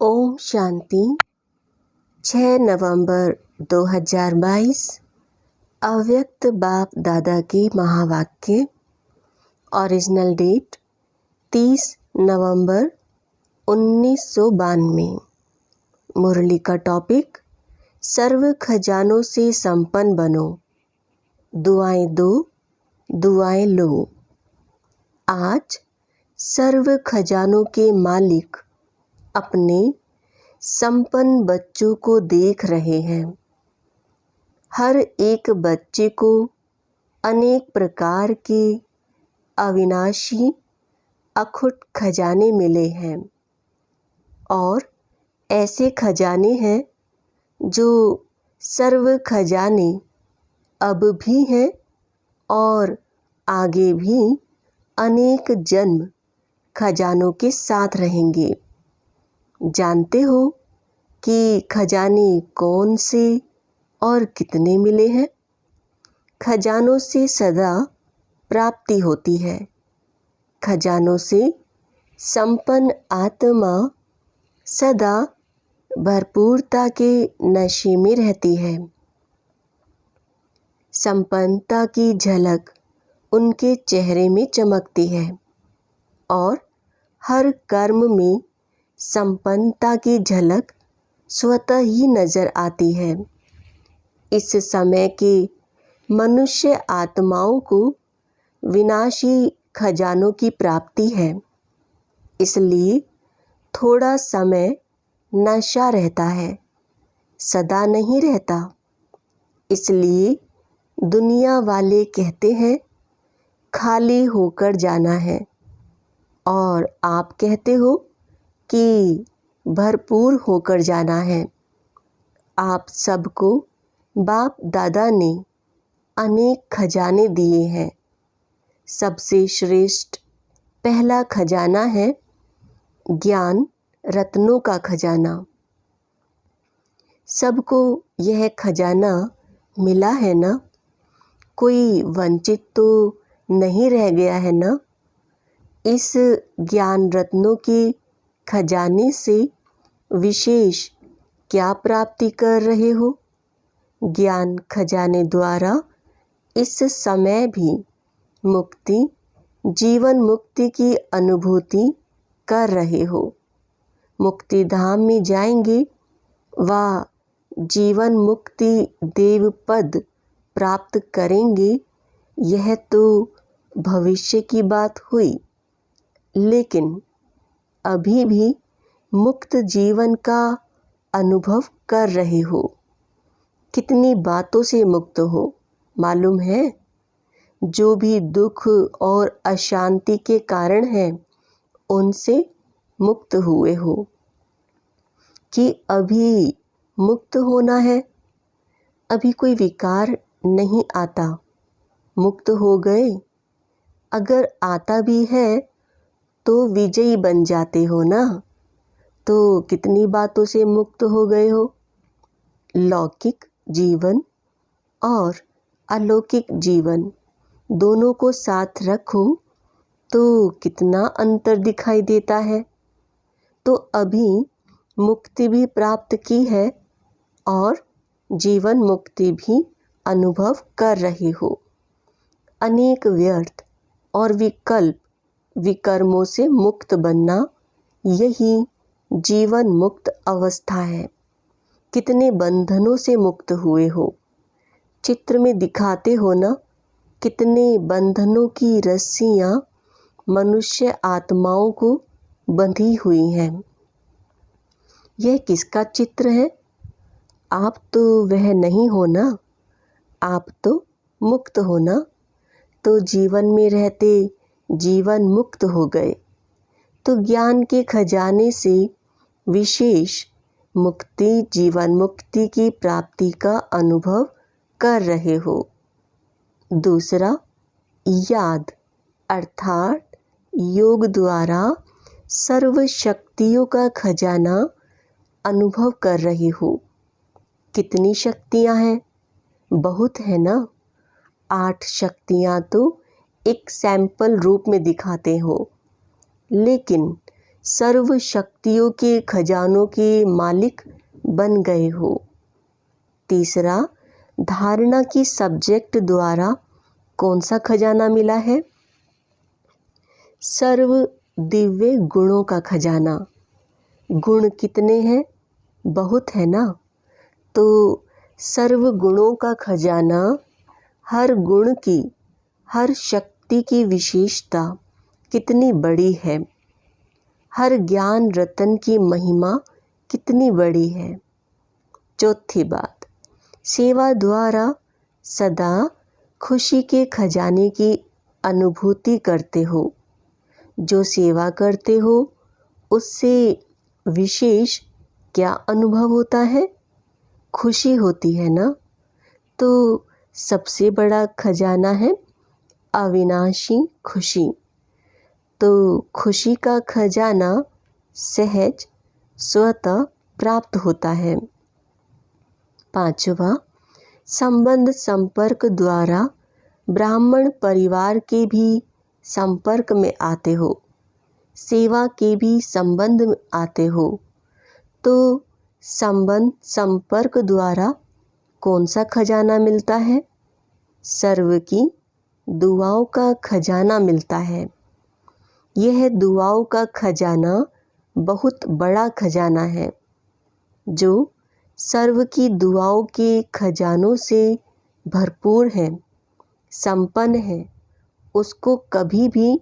ओम शांति। 6 नवंबर 2022 अव्यक्त बाप दादा के महावाक्य। ओरिजिनल डेट 30 नवंबर 1992। मुरली का टॉपिक सर्व खजानों से संपन्न बनो, दुआएं दो, दुआएं लो। आज सर्व खजानों के मालिक अपने संपन्न बच्चों को देख रहे हैं। हर एक बच्चे को अनेक प्रकार के अविनाशी अखुट खजाने मिले हैं और ऐसे खजाने हैं जो सर्व खजाने अब भी हैं और आगे भी अनेक जन्म खजानों के साथ रहेंगे। जानते हो कि खजाने कौन से और कितने मिले हैं? खजानों से सदा प्राप्ति होती है। खजानों से संपन्न आत्मा सदा भरपूरता के नशे में रहती है। संपन्नता की झलक उनके चेहरे में चमकती है और हर कर्म में संपन्नता की झलक स्वतः ही नजर आती है। इस समय के मनुष्य आत्माओं को विनाशी खजानों की प्राप्ति है, इसलिए थोड़ा समय नशा रहता है, सदा नहीं रहता। इसलिए दुनिया वाले कहते हैं खाली होकर जाना है और आप कहते हो कि भरपूर होकर जाना है। आप सबको बाप दादा ने अनेक खजाने दिए हैं। सबसे श्रेष्ठ पहला खजाना है ज्ञान रत्नों का खजाना। सबको यह खजाना मिला है ना? कोई वंचित तो नहीं रह गया है ना? इस ज्ञान रत्नों के खजाने से विशेष क्या प्राप्ति कर रहे हो? ज्ञान खजाने द्वारा इस समय भी मुक्ति, जीवन मुक्ति की अनुभूति कर रहे हो। मुक्ति धाम में जाएंगे व जीवन मुक्ति देव पद प्राप्त करेंगे। यह तो भविष्य की बात हुई, लेकिन अभी भी मुक्त जीवन का अनुभव कर रहे हो। कितनी बातों से मुक्त हो मालूम है? जो भी दुख और अशांति के कारण हैं उनसे मुक्त हुए हो कि अभी मुक्त होना है। अभी कोई विकार नहीं आता, मुक्त हो गए। अगर आता भी है तो विजयी बन जाते हो ना। तो कितनी बातों से मुक्त हो गए हो। लौकिक जीवन और अलौकिक जीवन दोनों को साथ रखो तो कितना अंतर दिखाई देता है। तो अभी मुक्ति भी प्राप्त की है और जीवन मुक्ति भी अनुभव कर रहे हो। अनेक व्यर्थ और विकर्मों से मुक्त बनना, यही जीवन मुक्त अवस्था है। कितने बंधनों से मुक्त हुए हो। चित्र में दिखाते हो ना, कितने बंधनों की रस्सियां मनुष्य आत्माओं को बंधी हुई हैं। यह किसका चित्र है? आप तो वह नहीं हो ना, आप तो मुक्त हो ना। तो जीवन में रहते जीवन मुक्त हो गए तो ज्ञान के खजाने से विशेष मुक्ति, जीवन मुक्ति की प्राप्ति का अनुभव कर रहे हो। दूसरा, याद अर्थात योग द्वारा सर्व शक्तियों का खजाना अनुभव कर रहे हो। कितनी शक्तियां हैं? बहुत है ना। 8 शक्तियां तो एक सैंपल रूप में दिखाते हो, लेकिन सर्व शक्तियों के खजानों के मालिक बन गए हो। तीसरा, धारणा की सब्जेक्ट द्वारा कौन सा खजाना मिला है? सर्व दिव्य गुणों का खजाना। गुण कितने हैं? बहुत है ना। तो सर्व गुणों का खजाना, हर गुण की, हर शक्ति की विशेषता कितनी बड़ी है, हर ज्ञान रतन की महिमा कितनी बड़ी है। चौथी बात, सेवा द्वारा सदा खुशी के खजाने की अनुभूति करते हो। जो सेवा करते हो उससे विशेष क्या अनुभव होता है? खुशी होती है ना। तो सबसे बड़ा खजाना है अविनाशी खुशी। तो खुशी का खजाना सहज स्वतः प्राप्त होता है। पांचवा, संबंध संपर्क द्वारा ब्राह्मण परिवार के भी संपर्क में आते हो, सेवा के भी संबंध में आते हो। तो संबंध संपर्क द्वारा कौन सा खजाना मिलता है? सर्व की दुआओं का खजाना मिलता है। यह दुआओं का खजाना बहुत बड़ा खजाना है। जो सर्व की दुआओं के खजानों से भरपूर है, संपन्न है, उसको कभी भी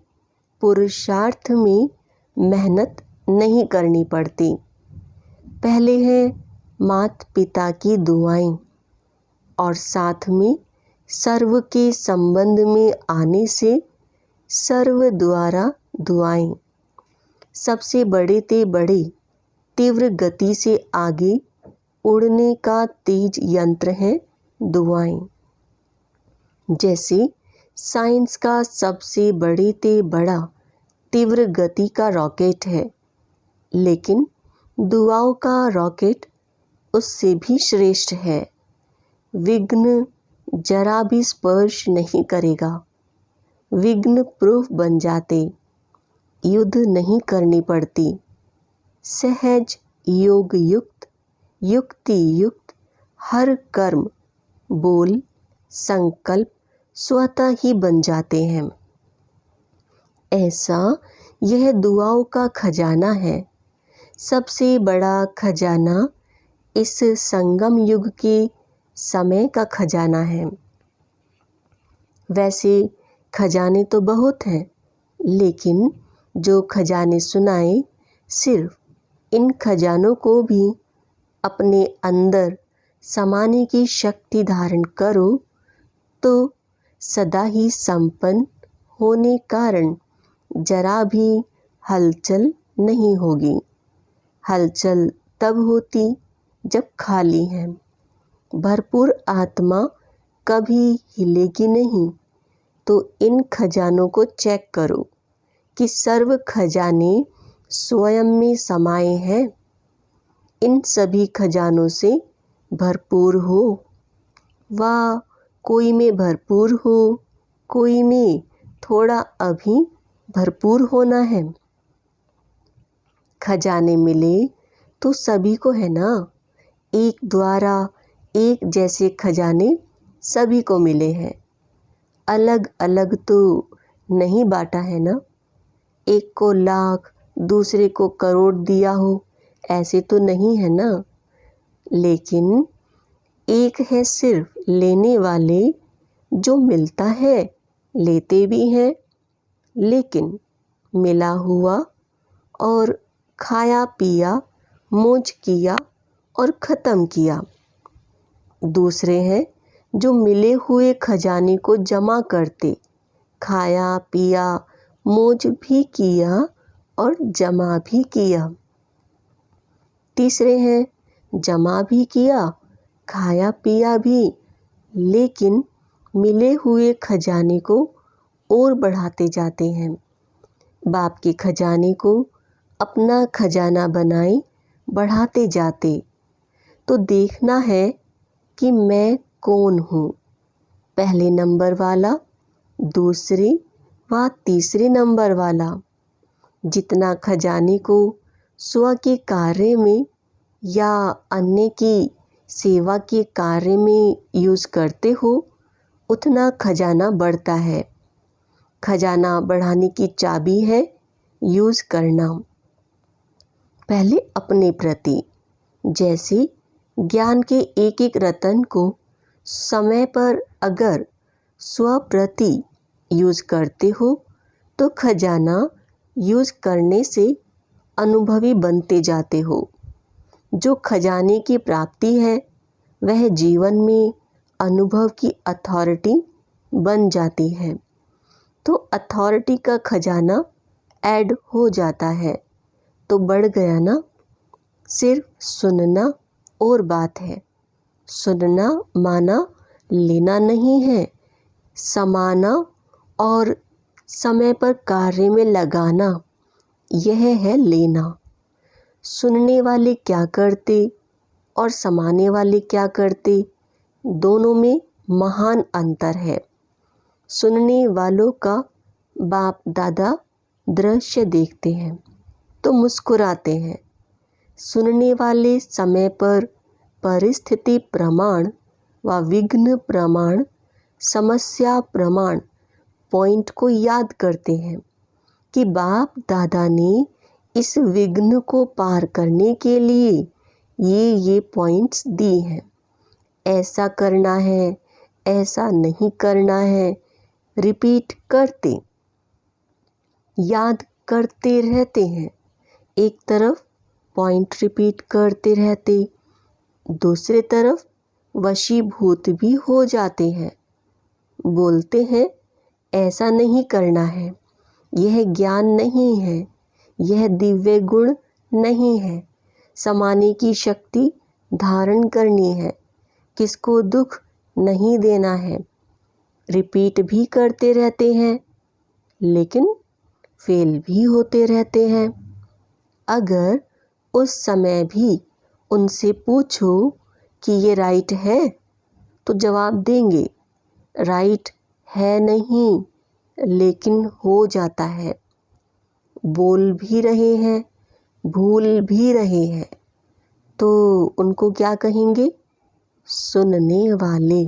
पुरुषार्थ में मेहनत नहीं करनी पड़ती। पहले है माता पिता की दुआएं और साथ में सर्व के संबंध में आने से सर्व द्वारा दुआएं। सबसे बड़े ते बड़े तीव्र गति से आगे उड़ने का तेज यंत्र है दुआएं। जैसे साइंस का सबसे बड़े ते बड़ा तीव्र गति का रॉकेट है, लेकिन दुआओं का रॉकेट उससे भी श्रेष्ठ है। विघ्न जरा भी स्पर्श नहीं करेगा। विघ्न प्रूफ बन जाते, युद्ध नहीं करनी पड़ती। सहज योग युक्त, युक्ति युक्त हर कर्म, बोल, संकल्प स्वतः ही बन जाते हैं। ऐसा यह दुआओं का खजाना है। सबसे बड़ा खजाना इस संगम युग के समय का खजाना है। वैसे खजाने तो बहुत हैं, लेकिन जो खजाने सुनाए, सिर्फ इन खजानों को भी अपने अंदर समाने की शक्ति धारण करो तो सदा ही संपन्न होने कारण जरा भी हलचल नहीं होगी। हलचल तब होती जब खाली है। भरपूर आत्मा कभी हिलेगी नहीं। तो इन खजानों को चेक करो कि सर्व खजाने स्वयं में समाये हैं। इन सभी खजानों से भरपूर हो। वाह, कोई में भरपूर हो, कोई में थोड़ा अभी भरपूर होना है। खजाने मिले तो सभी को है ना। एक द्वारा एक जैसे खजाने सभी को मिले हैं। अलग अलग तो नहीं बांटा है ना। एक को लाख, दूसरे को करोड़ दिया हो, ऐसे तो नहीं है ना। लेकिन एक है सिर्फ लेने वाले, जो मिलता है लेते भी हैं, लेकिन मिला हुआ और खाया पिया, मौज किया और ख़त्म किया। दूसरे हैं जो मिले हुए खजाने को जमा करते, खाया पिया, मौज भी किया और जमा भी किया। तीसरे हैं जमा भी किया, खाया पिया भी, लेकिन मिले हुए खजाने को और बढ़ाते जाते हैं। बाप के खजाने को अपना खजाना बनाए बढ़ाते जाते। तो देखना है कि मैं कौन हूँ। पहले नंबर वाला, दूसरे व तीसरे नंबर वाला। जितना खजाने को स्व के कार्य में या अन्य की सेवा के कार्य में यूज़ करते हो, उतना खजाना बढ़ता है। खजाना बढ़ाने की चाबी है यूज़ करना। पहले अपने प्रति, जैसे ज्ञान के एक एक रतन को समय पर अगर स्व प्रति यूज़ करते हो तो खजाना यूज़ करने से अनुभवी बनते जाते हो। जो खजाने की प्राप्ति है वह जीवन में अनुभव की अथॉरिटी बन जाती है। तो अथॉरिटी का खजाना ऐड हो जाता है तो बढ़ गया ना। सिर्फ सुनना और बात है। सुनना माना लेना नहीं है, समाना और समय पर कार्य में लगाना, यह है लेना। सुनने वाले क्या करते और समाने वाले क्या करते, दोनों में महान अंतर है। सुनने वालों का बाप दादा दृश्य देखते हैं तो मुस्कुराते हैं। सुनने वाले समय पर परिस्थिति प्रमाण व विघ्न प्रमाण, समस्या प्रमाण पॉइंट को याद करते हैं कि बाप दादा ने इस विघ्न को पार करने के लिए ये पॉइंट्स दी हैं। ऐसा करना है, ऐसा नहीं करना है, रिपीट करते, याद करते रहते हैं। एक तरफ पॉइंट रिपीट करते रहते, दूसरी तरफ वशीभूत भी हो जाते हैं। बोलते हैं ऐसा नहीं करना है, यह ज्ञान नहीं है, यह दिव्य गुण नहीं है, समाने की शक्ति धारण करनी है, किसको दुख नहीं देना है। रिपीट भी करते रहते हैं लेकिन फेल भी होते रहते हैं। अगर उस समय भी उनसे पूछो कि ये राइट है तो जवाब देंगे राइट है नहीं, लेकिन हो जाता है। बोल भी रहे हैं, भूल भी रहे हैं, तो उनको क्या कहेंगे? सुनने वाले।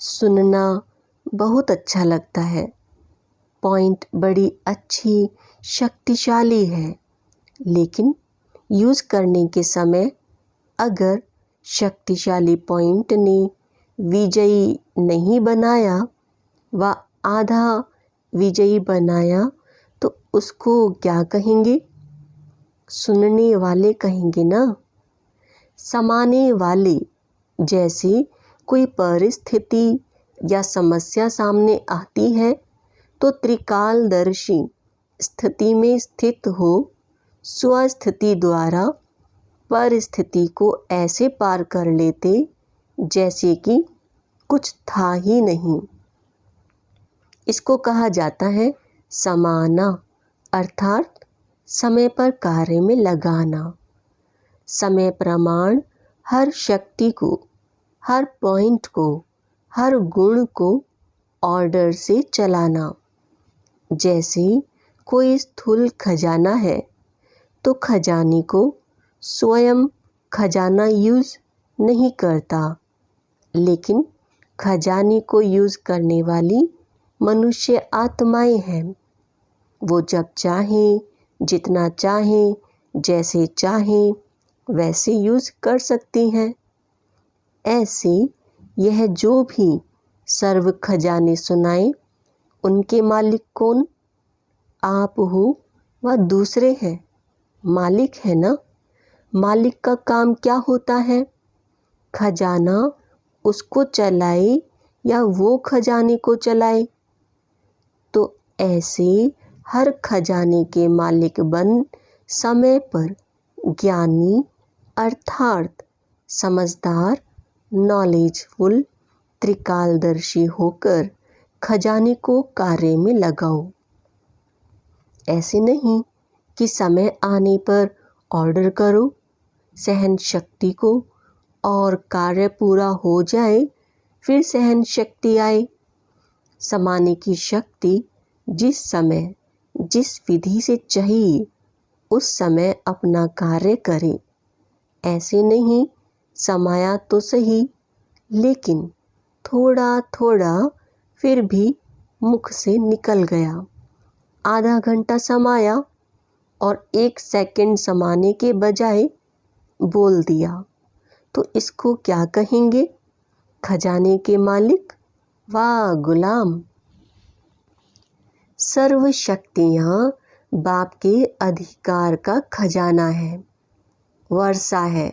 सुनना बहुत अच्छा लगता है, पॉइंट बड़ी अच्छी शक्तिशाली है, लेकिन यूज़ करने के समय अगर शक्तिशाली पॉइंट ने विजयी नहीं बनाया व आधा विजयी बनाया तो उसको क्या कहेंगे? सुनने वाले कहेंगे ना। समाने वाले, जैसे कोई परिस्थिति या समस्या सामने आती है तो त्रिकालदर्शी स्थिति में स्थित हो स्वस्थिति द्वारा परिस्थिति को ऐसे पार कर लेते जैसे कि कुछ था ही नहीं। इसको कहा जाता है समाना, अर्थात समय पर कार्य में लगाना। समय प्रमाण हर शक्ति को, हर पॉइंट को, हर गुण को ऑर्डर से चलाना। जैसे कोई स्थूल खजाना है तो खजाने को स्वयं खजाना यूज़ नहीं करता, लेकिन खजाने को यूज़ करने वाली मनुष्य आत्माएं हैं। वो जब चाहें, जितना चाहें, जैसे चाहें वैसे यूज़ कर सकती हैं। ऐसे यह जो भी सर्व खजाने सुनाए उनके मालिक कौन? आप हो व दूसरे हैं। मालिक है ना। मालिक का काम क्या होता है? खजाना उसको चलाए या वो खजाने को चलाए। तो ऐसे हर खजाने के मालिक बन समय पर ज्ञानी अर्थात समझदार, नॉलेजफुल, त्रिकालदर्शी होकर खजाने को कार्य में लगाओ। ऐसे नहीं कि समय आने पर ऑर्डर करो सहन शक्ति को और कार्य पूरा हो जाए फिर सहन शक्ति आए। समाने की शक्ति जिस समय जिस विधि से चाहिए उस समय अपना कार्य करे। ऐसे नहीं समाया तो सही, लेकिन थोड़ा थोड़ा फिर भी मुख से निकल गया। आधा घंटा समाया और 1 सेकंड समाने के बजाय बोल दिया, तो इसको क्या कहेंगे? खजाने के मालिक, वाह गुलाम। सर्व शक्तियाँ बाप के अधिकार का खजाना है, वर्षा है,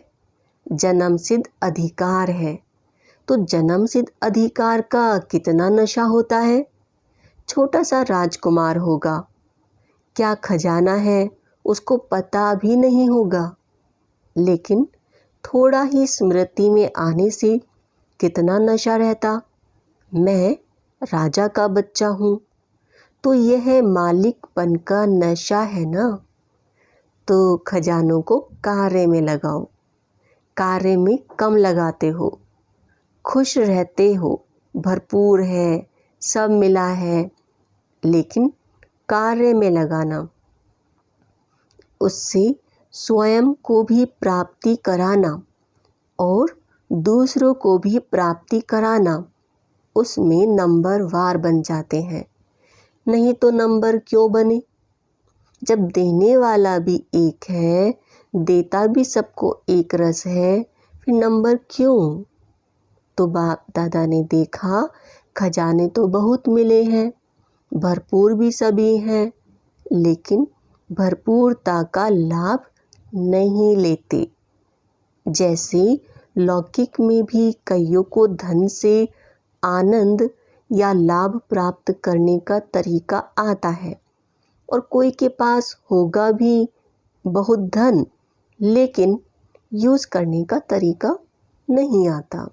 जन्म सिद्ध अधिकार है। तो जन्म सिद्ध अधिकार का कितना नशा होता है? छोटा सा राजकुमार होगा, क्या खजाना है उसको पता भी नहीं होगा, लेकिन थोड़ा ही स्मृति में आने से कितना नशा रहता। मैं राजा का बच्चा हूँ, तो यह मालिकपन का नशा है ना। तो खजानों को कार्य में लगाओ, कार्य में कम लगाते हो, खुश रहते हो, भरपूर है, सब मिला है, लेकिन कार्य में लगाना, उससे स्वयं को भी प्राप्ति कराना और दूसरों को भी प्राप्ति कराना, उसमें नंबर वार बन जाते हैं। नहीं तो नंबर क्यों बने? जब देने वाला भी एक है, देता भी सबको एक रस है, फिर नंबर क्यों? तो बाप दादा ने देखा खजाने तो बहुत मिले हैं, भरपूर भी सभी हैं, लेकिन भरपूरता का लाभ नहीं लेते। जैसे लौकिक में भी कईयों को धन से आनंद या लाभ प्राप्त करने का तरीका आता है, और कोई के पास होगा भी बहुत धन, लेकिन यूज़ करने का तरीका नहीं आता।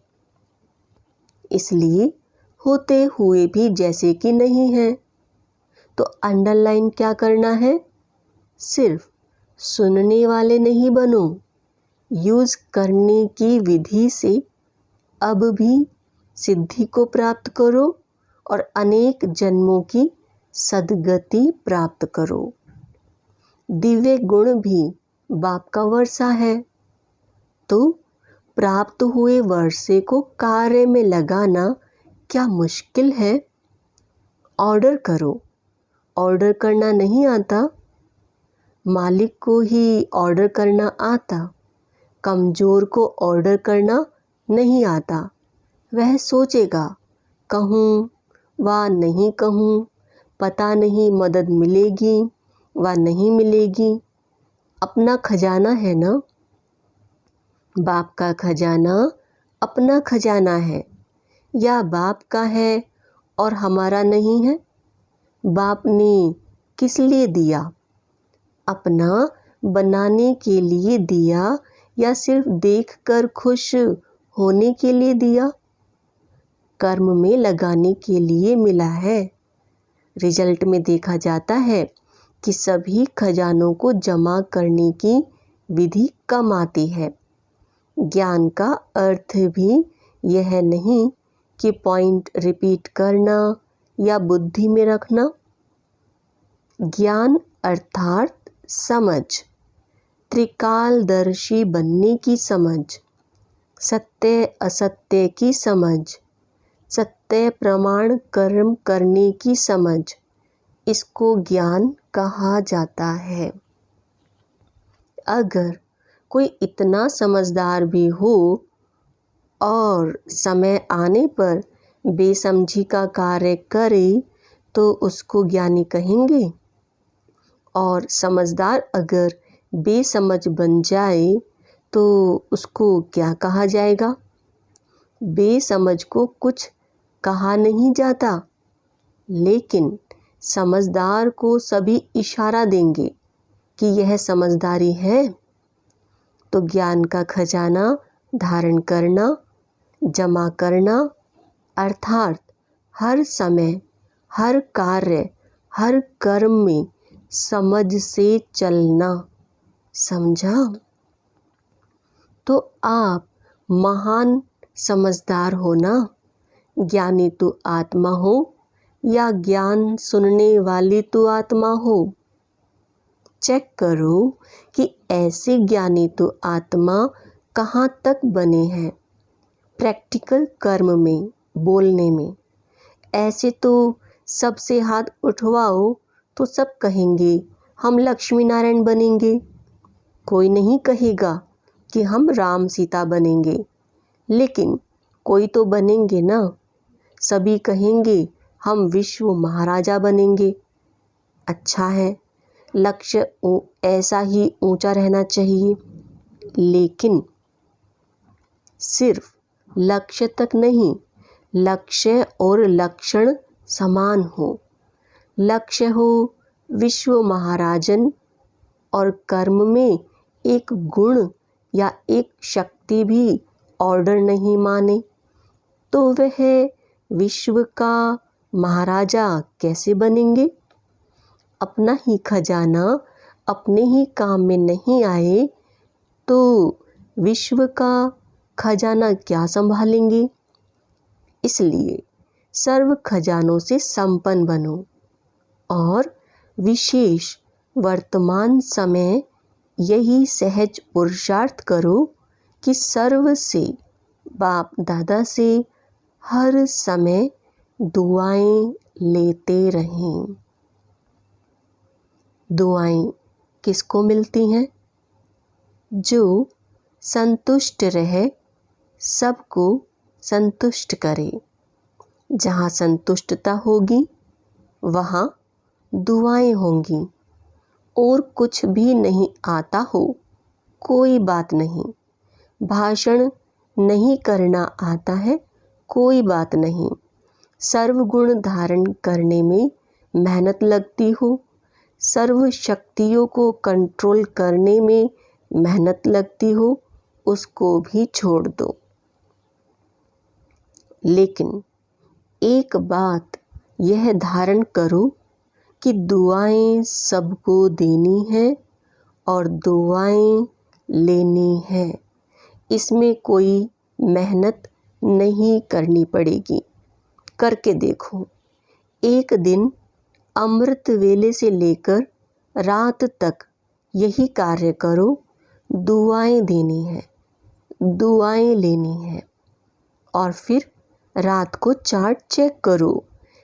इसलिए होते हुए भी जैसे कि नहीं है। तो अंडरलाइन क्या करना है? सिर्फ सुनने वाले नहीं बनो, यूज़ करने की विधि से अब भी सिद्धि को प्राप्त करो और अनेक जन्मों की सद्गति प्राप्त करो। दिव्य गुण भी बाप का वर्षा है, तो प्राप्त हुए वर्षे को कार्य में लगाना क्या मुश्किल है? ऑर्डर करो, ऑर्डर करना नहीं आता? मालिक को ही ऑर्डर करना आता, कमज़ोर को ऑर्डर करना नहीं आता। वह सोचेगा कहूँ व नहीं कहूँ, पता नहीं मदद मिलेगी व नहीं मिलेगी। अपना खजाना है ना, बाप का खजाना अपना खजाना है या बाप का है और हमारा नहीं है? बाप ने किस लिए दिया? अपना बनाने के लिए दिया या सिर्फ देखकर खुश होने के लिए दिया? कर्म में लगाने के लिए मिला है। रिजल्ट में देखा जाता है कि सभी खजानों को जमा करने की विधि कम आती है। ज्ञान का अर्थ भी यह नहीं कि पॉइंट रिपीट करना या बुद्धि में रखना। ज्ञान अर्थात समझ, त्रिकालदर्शी बनने की समझ, सत्य असत्य की समझ, सत्य प्रमाण कर्म करने की समझ, इसको ज्ञान कहा जाता है। अगर कोई इतना समझदार भी हो और समय आने पर बेसमझी का कार्य करे तो उसको ज्ञानी कहेंगे, और समझदार अगर बेसमझ बन जाए तो उसको क्या कहा जाएगा? बेसमझ को कुछ कहा नहीं जाता, लेकिन समझदार को सभी इशारा देंगे कि यह समझदारी है। तो ज्ञान का खजाना धारण करना, जमा करना, अर्थात हर समय, हर कार्य, हर कर्म में समझ से चलना। समझा? तो आप महान समझदार हो ना। ज्ञानी तो आत्मा हो, या ज्ञान सुनने वाली तो आत्मा हो। चेक करो कि ऐसे ज्ञानी तो आत्मा कहाँ तक बने हैं। प्रैक्टिकल कर्म में, बोलने में। ऐसे तो सबसे हाथ उठवाओ तो सब कहेंगे हम लक्ष्मी नारायण बनेंगे। कोई नहीं कहेगा कि हम राम सीता बनेंगे, लेकिन कोई तो बनेंगे ना। सभी कहेंगे हम विश्व महाराजा बनेंगे। अच्छा है, लक्ष्य ऐसा ही ऊंचा रहना चाहिए, लेकिन सिर्फ लक्ष्य तक नहीं, लक्ष्य और लक्षण समान हो। लक्ष्य हो विश्व महाराजन और कर्म में एक गुण या एक शक्ति भी ऑर्डर नहीं माने, तो वह विश्व का महाराजा कैसे बनेंगे। अपना ही खजाना अपने ही काम में नहीं आए तो विश्व का खजाना क्या संभालेंगे। इसलिए सर्व खजानों से संपन्न बनो और विशेष वर्तमान समय यही सहज पुरुषार्थ करो कि सर्व से, बाप दादा से हर समय दुआएं लेते रहें। दुआएं किसको मिलती हैं? जो संतुष्ट रहे, सबको संतुष्ट करे। जहाँ संतुष्टता होगी वहाँ दुआएं होंगी। और कुछ भी नहीं आता हो, कोई बात नहीं। भाषण नहीं करना आता है, कोई बात नहीं। सर्वगुण धारण करने में मेहनत लगती हो, सर्व शक्तियों को कंट्रोल करने में मेहनत लगती हो, उसको भी छोड़ दो। लेकिन एक बात यह धारण करो कि दुआएं सबको देनी है और दुआएं लेनी है। इसमें कोई मेहनत नहीं करनी पड़ेगी। करके देखो। एक दिन अमृत वेले से लेकर रात तक यही कार्य करो। दुआएं देनी है, दुआएं लेनी है। और फिर रात को चार्ट चेक करो,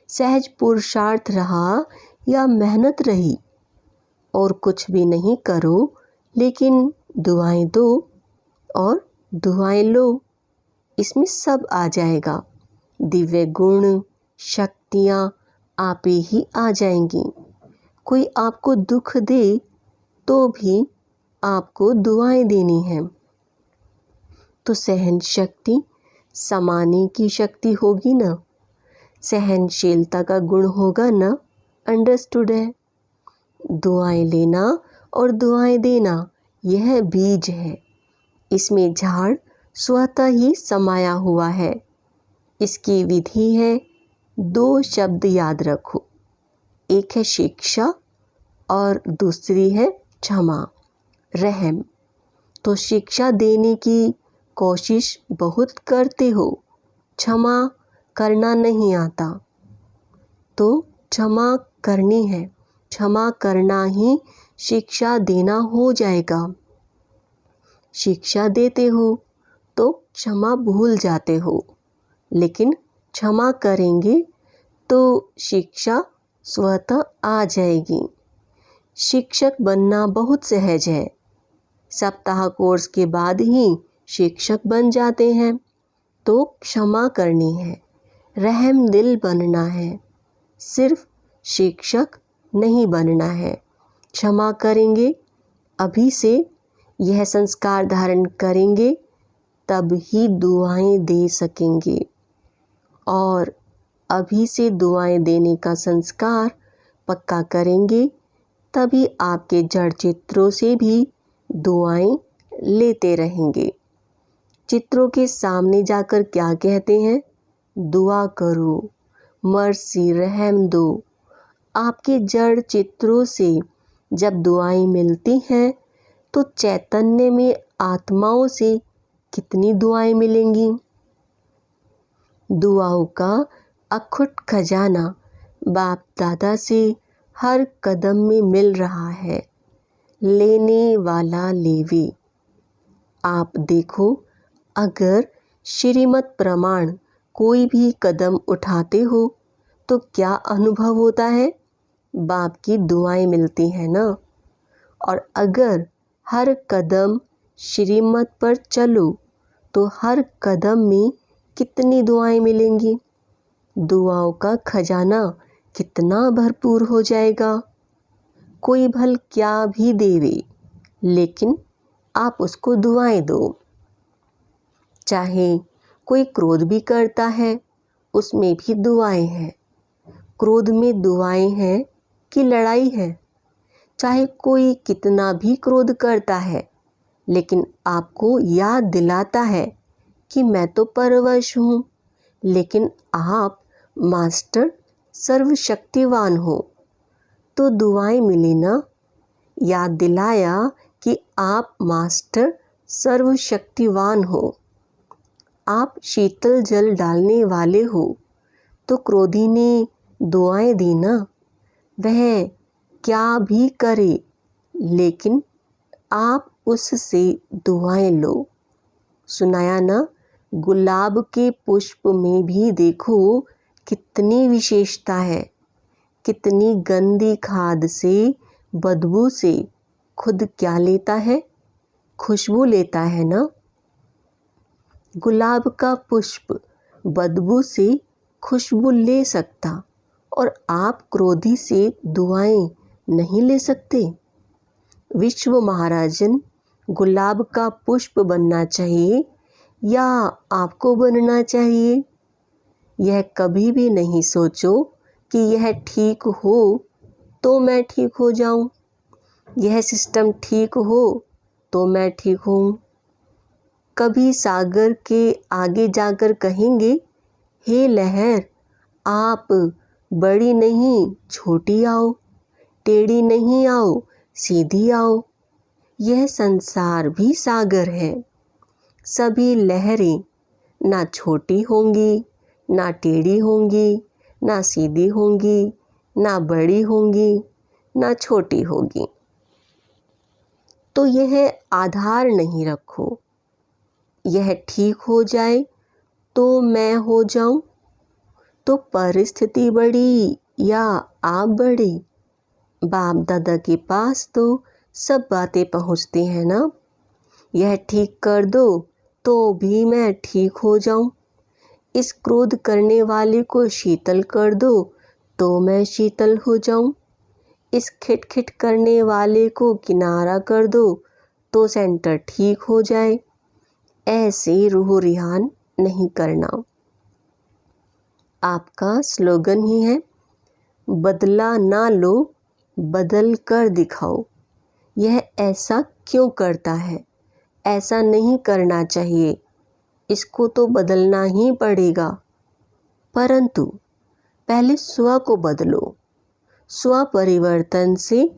सहज पुरुषार्थ रहा या मेहनत रही। और कुछ भी नहीं करो, लेकिन दुआएं दो और दुआएं लो। इसमें सब आ जाएगा। दिव्य गुण, शक्तियाँ आप ही आ जाएंगी। कोई आपको दुख दे तो भी आपको दुआएं देनी है। तो सहन शक्ति समाने की शक्ति होगी ना, सहनशीलता का गुण होगा ना। अंडरस्टूड है। दुआएं लेना और दुआएं देना यह बीज है। इसमें झाड़ स्वतः ही समाया हुआ है। इसकी विधि है, 2 शब्द याद रखो। एक है शिक्षा और दूसरी है क्षमा, रहम। तो शिक्षा देने की कोशिश बहुत करते हो, क्षमा करना नहीं आता, तो क्षमा करनी है। क्षमा करना ही शिक्षा देना हो जाएगा। शिक्षा देते हो तो क्षमा भूल जाते हो, लेकिन क्षमा करेंगे तो शिक्षा स्वतः आ जाएगी। शिक्षक बनना बहुत सहज है। सप्ताह कोर्स के बाद ही शिक्षक बन जाते हैं। तो क्षमा करनी है, रहम दिल बनना है। सिर्फ शिक्षक नहीं बनना है। क्षमा करेंगे, अभी से यह संस्कार धारण करेंगे, तब ही दुआएं दे सकेंगे। और अभी से दुआएं देने का संस्कार पक्का करेंगे, तभी आपके जड़ चित्रों से भी दुआएं लेते रहेंगे। चित्रों के सामने जाकर क्या कहते हैं? दुआ करो, मर्सी, रहम दो। आपके जड़ चित्रों से जब दुआएं मिलती हैं तो चैतन्य में आत्माओं से कितनी दुआएं मिलेंगी। दुआओं का अखुट खजाना बाप दादा से हर कदम में मिल रहा है। लेने वाला लेवे। आप देखो, अगर श्रीमत प्रमाण कोई भी कदम उठाते हो तो क्या अनुभव होता है? बाप की दुआएं मिलती हैं ना। और अगर हर कदम श्रीमत पर चलो तो हर कदम में कितनी दुआएं मिलेंगी? दुआओं का खजाना कितना भरपूर हो जाएगा। कोई भल क्या भी देवे, लेकिन आप उसको दुआएं दो। चाहे कोई क्रोध भी करता है, उसमें भी दुआएं हैं। क्रोध में दुआएं हैं कि लड़ाई है? चाहे कोई कितना भी क्रोध करता है, लेकिन आपको याद दिलाता है कि मैं तो परवश हूँ, लेकिन आप मास्टर सर्वशक्तिवान हो, तो दुआएं मिली ना। याद दिलाया कि आप मास्टर सर्वशक्तिवान हो। आप शीतल जल डालने वाले हो, तो क्रोधी ने दुआएं दी ना। वह क्या भी करे, लेकिन आप उससे दुआएं लो। सुनाया ना, गुलाब के पुष्प में भी देखो कितनी विशेषता है। कितनी गंदी खाद से, बदबू से खुद क्या लेता है? खुशबू लेता है ना। गुलाब का पुष्प बदबू से खुशबू ले सकता, और आप क्रोधी से दुआएं नहीं ले सकते। विश्व महाराजन गुलाब का पुष्प बनना चाहिए या आपको बनना चाहिए? यह कभी भी नहीं सोचो कि यह ठीक हो तो मैं ठीक हो जाऊं, यह सिस्टम ठीक हो तो मैं ठीक हूँ। कभी सागर के आगे जाकर कहेंगे, हे लहर, आप बड़ी नहीं छोटी आओ, टेढ़ी नहीं आओ सीधी आओ। यह संसार भी सागर है। सभी लहरें ना छोटी होंगी, ना टेढ़ी होंगी, ना सीधी होंगी, ना बड़ी होंगी, ना छोटी होगी। तो यह आधार नहीं रखो, यह ठीक हो जाए तो मैं हो जाऊं। तो परिस्थिति बड़ी या आप बड़े, बाप दादा के पास तो सब बातें पहुंचती हैं ना। यह ठीक कर दो तो भी मैं ठीक हो जाऊं। इस क्रोध करने वाले को शीतल कर दो तो मैं शीतल हो जाऊं। इस खिटखिट करने वाले को किनारा कर दो तो सेंटर ठीक हो जाए। ऐसे रूह रिहान नहीं करना। आपका स्लोगन ही है, बदला ना लो, बदल कर दिखाओ। यह ऐसा क्यों करता है? ऐसा नहीं करना चाहिए, इसको तो बदलना ही पड़ेगा। परंतु पहले स्व को बदलो। स्व परिवर्तन से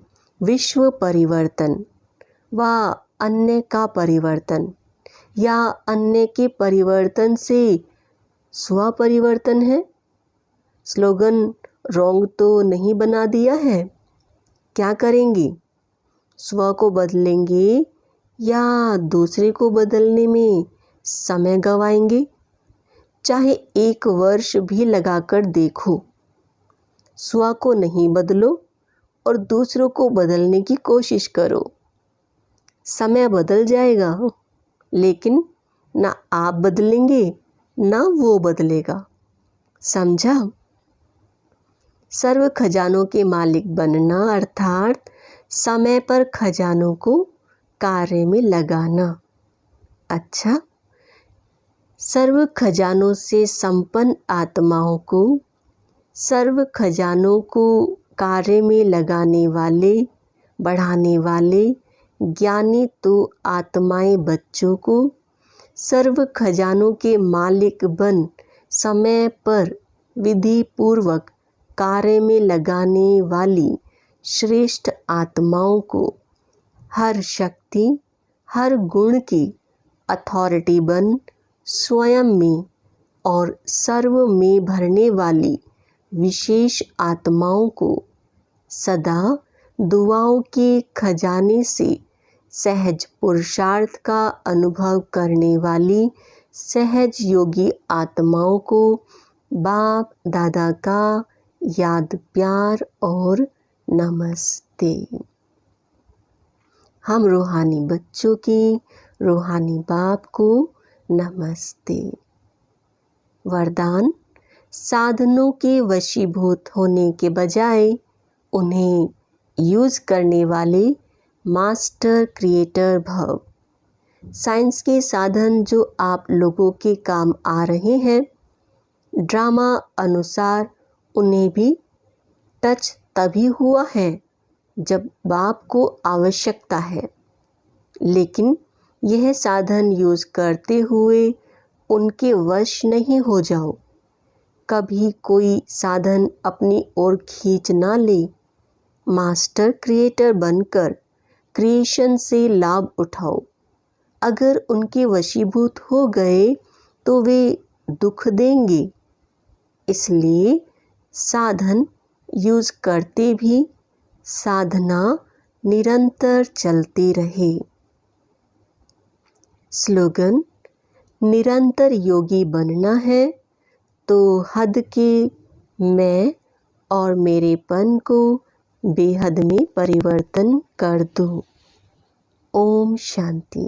विश्व परिवर्तन व अन्य का परिवर्तन, या अन्य के परिवर्तन से स्व परिवर्तन है। स्लोगन रॉन्ग तो नहीं बना दिया है? क्या करेंगे? स्व को बदलेंगे या दूसरे को बदलने में समय गवाएंगे? चाहे 1 वर्ष भी लगाकर देखो, स्व को नहीं बदलो और दूसरों को बदलने की कोशिश करो। समय बदल जाएगा, लेकिन ना आप बदलेंगे ना वो बदलेगा। समझा? सर्व खजानों के मालिक बनना अर्थात समय पर खजानों को कार्य में लगाना। अच्छा, सर्व खजानों से संपन्न आत्माओं को, सर्व खजानों को कार्य में लगाने वाले, बढ़ाने वाले ज्ञानी तो आत्माएं बच्चों को सर्व खजानों के मालिक बन समय पर विधि पूर्वक कार्य में लगाने वाली श्रेष्ठ आत्माओं को हर शक्ति, हर गुण की अथॉरिटी बन स्वयं में और सर्व में भरने वाली विशेष आत्माओं को सदा दुआओं के खजाने से सहज पुरुषार्थ का अनुभव करने वाली सहज योगी आत्माओं को बाप दादा का याद प्यार और नमस्ते। हम रूहानी बच्चों के रूहानी बाप को नमस्ते। वरदान: साधनों के वशीभूत होने के बजाय उन्हें यूज़ करने वाले मास्टर क्रिएटर भव। साइंस के साधन जो आप लोगों के काम आ रहे हैं, ड्रामा अनुसार उन्हें भी टच तभी हुआ है जब बाप को आवश्यकता है, लेकिन यह साधन यूज़ करते हुए उनके वश नहीं हो जाओ। कभी कोई साधन अपनी ओर खींच ना ले। मास्टर क्रिएटर बनकर क्रिएशन से लाभ उठाओ। अगर उनके वशीभूत हो गए तो वे दुख देंगे, इसलिए साधन यूज़ करते भी साधना निरंतर चलती रहे। स्लोगन: निरंतर योगी बनना है तो हद के मैं और मेरेपन को बेहद में परिवर्तन कर दो। ओम शांति।